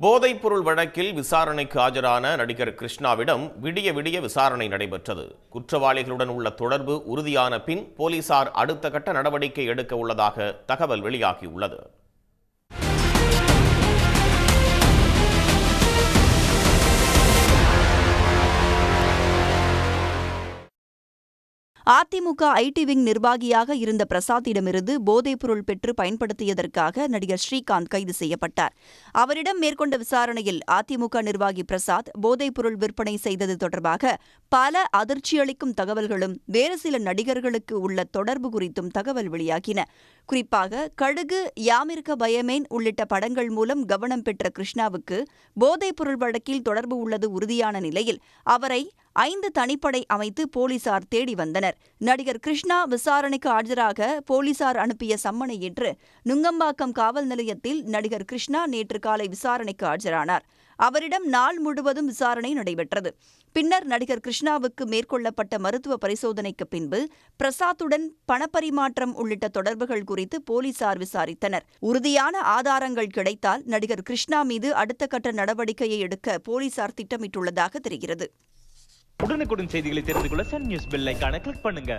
போதைப்பொருள் வழக்கில் விசாரணைக்கு ஆஜரான நடிகர் கிருஷ்ணாவிடம் விடிய விடிய விசாரணை நடைபெற்றது. குற்றவாளிகளுடன் உள்ள தொடர்பு உறுதியான பின் போலீசார் அடுத்த கட்ட நடவடிக்கை எடுக்க உள்ளதாக தகவல் வெளியாகியுள்ளது. அதிமுக ஐடி விங் நிர்வாகியாக இருந்த பிரசாத்திடமிருந்து போதைப்பொருள் பெற்று பயன்படுத்தியதற்காக நடிகர் ஸ்ரீகாந்த் கைது செய்யப்பட்டார். அவரிடம் மேற்கொண்ட விசாரணையில் அதிமுக நிர்வாகி பிரசாத் போதைப்பொருள் விற்பனை செய்தது தொடர்பாக பல அதிர்ச்சியளிக்கும் தகவல்களும் வேறு சில நடிகர்களுக்கு உள்ள தொடர்பு குறித்தும் தகவல் வெளியாகின. குறிப்பாக கழுகு, யாமிருக்க பயமேன் உள்ளிட்ட படங்கள் மூலம் கவனம் பெற்ற கிருஷ்ணாவுக்கு போதைப்பொருள் வழக்கில் தொடர்பு உள்ளது உறுதியான நிலையில் அவரை 5 தனிப்படை அமைத்து போலீசார் தேடி வந்தனர். நடிகர் கிருஷ்ணா விசாரணைக்கு ஆஜராக போலீசார் அனுப்பிய சம்மனை ஏற்று நுங்கம்பாக்கம் காவல் நிலையத்தில் நடிகர் கிருஷ்ணா நேற்று காலை விசாரணைக்கு ஆஜரானார். அவரிடம் நாள் முழுவதும் விசாரணை நடைபெற்றது. பின்னர் நடிகர் கிருஷ்ணாவுக்கு மேற்கொள்ளப்பட்ட மருத்துவ பரிசோதனைக்கு பின்பு பிரசாத்துடன் பணப்பரிமாற்றம் உள்ளிட்ட தொடர்புகள் குறித்து போலீசார் விசாரித்தனர். உறுதியான ஆதாரங்கள் கிடைத்தால் நடிகர் கிருஷ்ணா மீது அடுத்த கட்ட நடவடிக்கையை எடுக்க போலீசார் திட்டமிட்டுள்ளதாக தெரிகிறது. உடனுக்குடன் செய்திகளை தெரிந்து கொள்ள சன் நியூஸ் பெல் ஐகானை கிளிக் பண்ணுங்க.